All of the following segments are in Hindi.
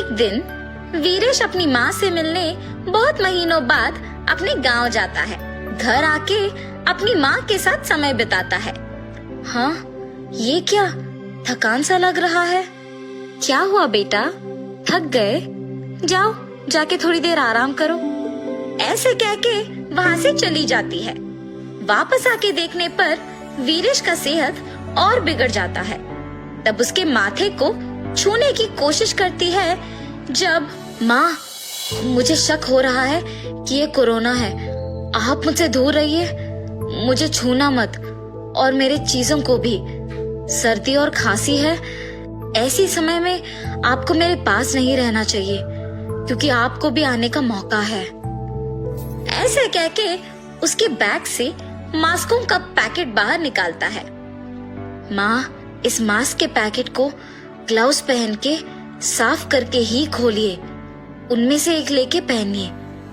एक दिन वीरेश अपनी माँ से मिलने बहुत महीनों बाद अपने गांव जाता है। घर आके अपनी माँ के साथ समय बिताता है। हाँ, ये क्या थकान सा लग रहा है। क्या हुआ बेटा, थक गए? जाओ जाके थोड़ी देर आराम करो। ऐसे कह के वहाँ से चली जाती है। वापस आके देखने पर वीरेश का सेहत और बिगड़ जाता है। तब उसके माथे को छूने की कोशिश करती है। जब माँ, मुझे शक हो रहा है कि ये कोरोना है, आप मुझसे दूर रहिए, मुझे छूना मत और मेरे चीजों को भी। सर्दी और खांसी है, ऐसी समय में आपको मेरे पास नहीं रहना चाहिए क्योंकि आपको भी आने का मौका है। ऐसे कह के उसके बैग से मास्कों का पैकेट बाहर निकालता है। माँ, इस मास्क के पैकेट को ग्लव्स पहन के साफ करके ही खोलिए। उनमें से एक लेके पहनिए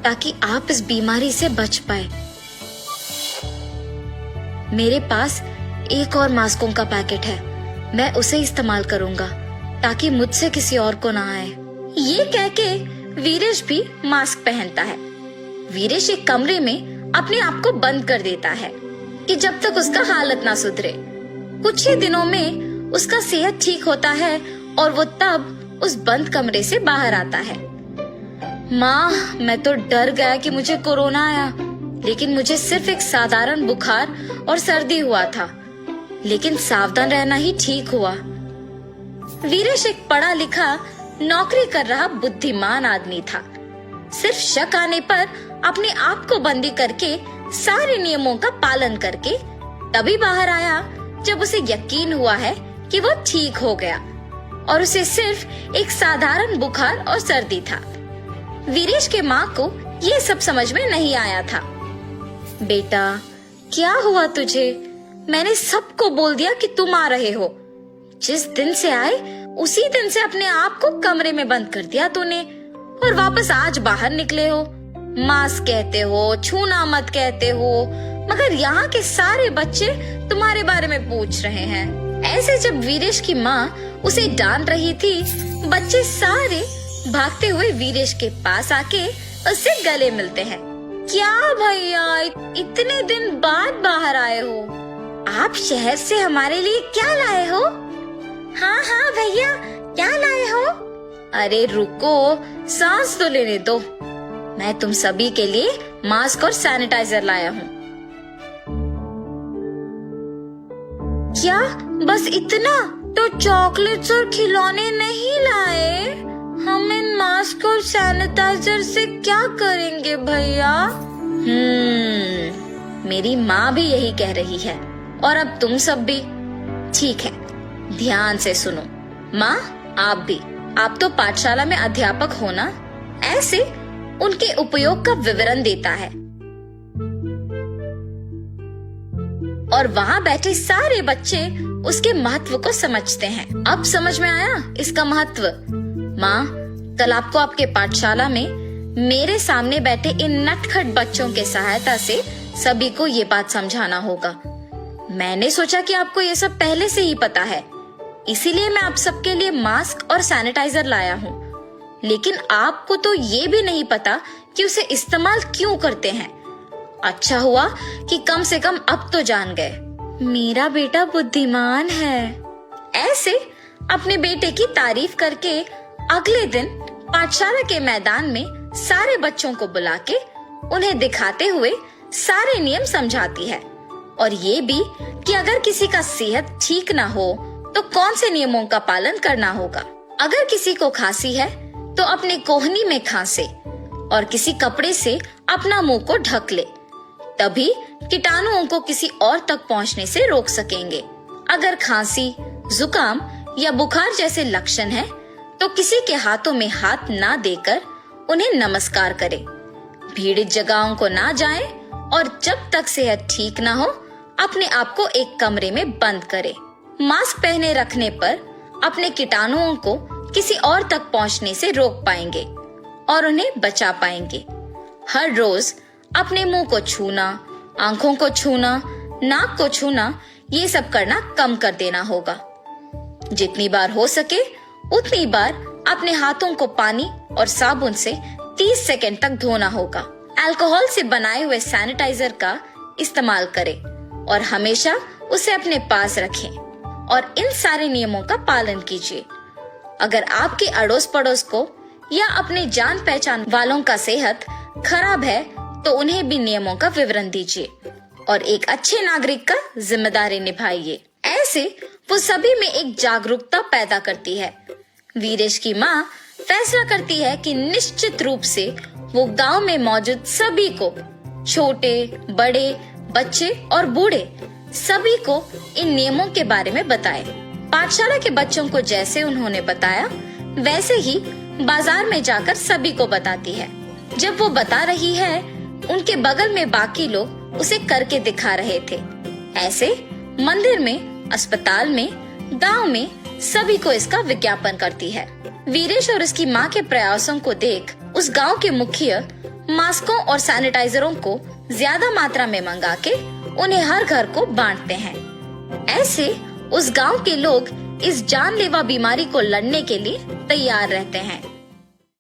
ताकि आप इस बीमारी से बच पाए। मेरे पास एक और मास्कों का पैकेट है, मैं उसे इस्तेमाल करूंगा ताकि मुझसे किसी और को ना आए। ये कह के वीरेश भी मास्क पहनता है। वीरेश एक कमरे में अपने आप को बंद कर देता है कि जब तक उसका हालत ना सुधरे। कुछ ही दिनों में उसका सेहत ठीक होता है और वो तब उस बंद कमरे से बाहर आता है। माँ, मैं तो डर गया कि मुझे कोरोना आया, लेकिन मुझे सिर्फ एक साधारण बुखार और सर्दी हुआ था, लेकिन सावधान रहना ही ठीक हुआ। वीरेश एक पढ़ा लिखा नौकरी कर रहा बुद्धिमान आदमी था। सिर्फ शक आने पर अपने आप को बंदी करके सारे नियमों का पालन करके तभी बाहर आया जब उसे यकीन हुआ है कि वो ठीक हो गया और उसे सिर्फ एक साधारण बुखार और सर्दी था। वीरेश के माँ को ये सब समझ में नहीं आया था। बेटा, क्या हुआ तुझे? मैंने सबको बोल दिया कि तुम आ रहे हो। जिस दिन से आए उसी दिन से अपने आप को कमरे में बंद कर दिया तूने और वापस आज बाहर निकले हो। मास्क कहते हो, छूना मत कहते हो, मगर यहाँ के सारे बच्चे तुम्हारे बारे में पूछ रहे हैं। ऐसे जब वीरेश की माँ उसे डांट रही थी, बच्चे सारे भागते हुए वीरेश के पास आके उससे गले मिलते हैं। क्या भैया, इतने दिन बाद बाहर आए हो? आप शहर से हमारे लिए क्या लाए हो? हाँ हाँ भैया, क्या लाए हो? अरे रुको, सांस तो लेने दो। मैं तुम सभी के लिए मास्क और सैनिटाइजर लाया हूँ। क्या बस इतना? तो चॉकलेट्स और खिलौने नहीं लाए? हम इन मास्क और सैनिटाइजर से क्या करेंगे भैया? मेरी माँ भी यही कह रही है और अब तुम सब भी। ठीक है, ध्यान से सुनो। माँ, आप भी, आप तो पाठशाला में अध्यापक हो ना? ऐसे उनके उपयोग का विवरण देता है और वहाँ बैठे सारे बच्चे उसके महत्व को समझते हैं। अब समझ में आया इसका महत्व। माँ, कल आपको आपके पाठशाला में मेरे सामने बैठे इन नटखट बच्चों के सहायता से सभी को ये बात समझाना होगा। मैंने सोचा कि आपको ये सब पहले से ही पता है, इसीलिए मैं आप सबके लिए मास्क और सैनिटाइजर लाया हूँ। लेकिन आपको तो ये भी नहीं पता कि उसे इस्तेमाल क्यों करते हैं। अच्छा हुआ कि कम से कम अब तो जान गए। मेरा बेटा बुद्धिमान है। ऐसे अपने बेटे की तारीफ करके अगले दिन पाठशाला के मैदान में सारे बच्चों को बुला के उन्हें दिखाते हुए सारे नियम समझाती है और ये भी कि अगर किसी का सेहत ठीक ना हो तो कौन से नियमों का पालन करना होगा। अगर किसी को खांसी है तो अपने कोहनी में खांसे और किसी कपड़े से अपना मुंह को ढक ले, तभी कीटाणुओं को किसी और तक पहुंचने से रोक सकेंगे। अगर खांसी, जुकाम या बुखार जैसे लक्षण है तो किसी के हाथों में हाथ ना देकर उन्हें नमस्कार करें। भीड़ित जगहों को ना जाएं और जब तक सेहत ठीक ना हो अपने आप को एक कमरे में बंद करें। मास्क पहने रखने पर अपने कीटाणुओं को किसी और तक पहुंचने से रोक पाएंगे और उन्हें बचा पाएंगे। हर रोज अपने मुंह को छूना, आंखों को छूना, नाक को छूना, ये सब करना कम कर देना होगा। जितनी बार हो सके उतनी बार अपने हाथों को पानी और साबुन से 30 सेकंड तक धोना होगा। अल्कोहल से बनाए हुए सैनिटाइजर का इस्तेमाल करें और हमेशा उसे अपने पास रखें और इन सारे नियमों का पालन कीजिए। अगर आपके अड़ोस पड़ोस को या अपने जान पहचान वालों का सेहत खराब है तो उन्हें भी नियमों का विवरण दीजिए और एक अच्छे नागरिक का जिम्मेदारी निभाइए। ऐसे वो सभी में एक जागरूकता पैदा करती है। वीरेश की माँ फैसला करती है कि निश्चित रूप से वो गांव में मौजूद सभी को, छोटे बड़े बच्चे और बूढ़े, सभी को इन नियमों के बारे में बताए। पाठशाला के बच्चों को जैसे उन्होंने बताया वैसे ही बाजार में जाकर सभी को बताती है। जब वो बता रही है उनके बगल में बाकी लोग उसे करके दिखा रहे थे। ऐसे मंदिर में, अस्पताल में, गांव में सभी को इसका विज्ञापन करती है। वीरेश और उसकी माँ के प्रयासों को देख उस गांव के मुखिया मास्कों और सैनिटाइजरों को ज्यादा मात्रा में मंगा के उन्हें हर घर को बांटते हैं। ऐसे उस गांव के लोग इस जानलेवा बीमारी को लड़ने के लिए तैयार रहते हैं।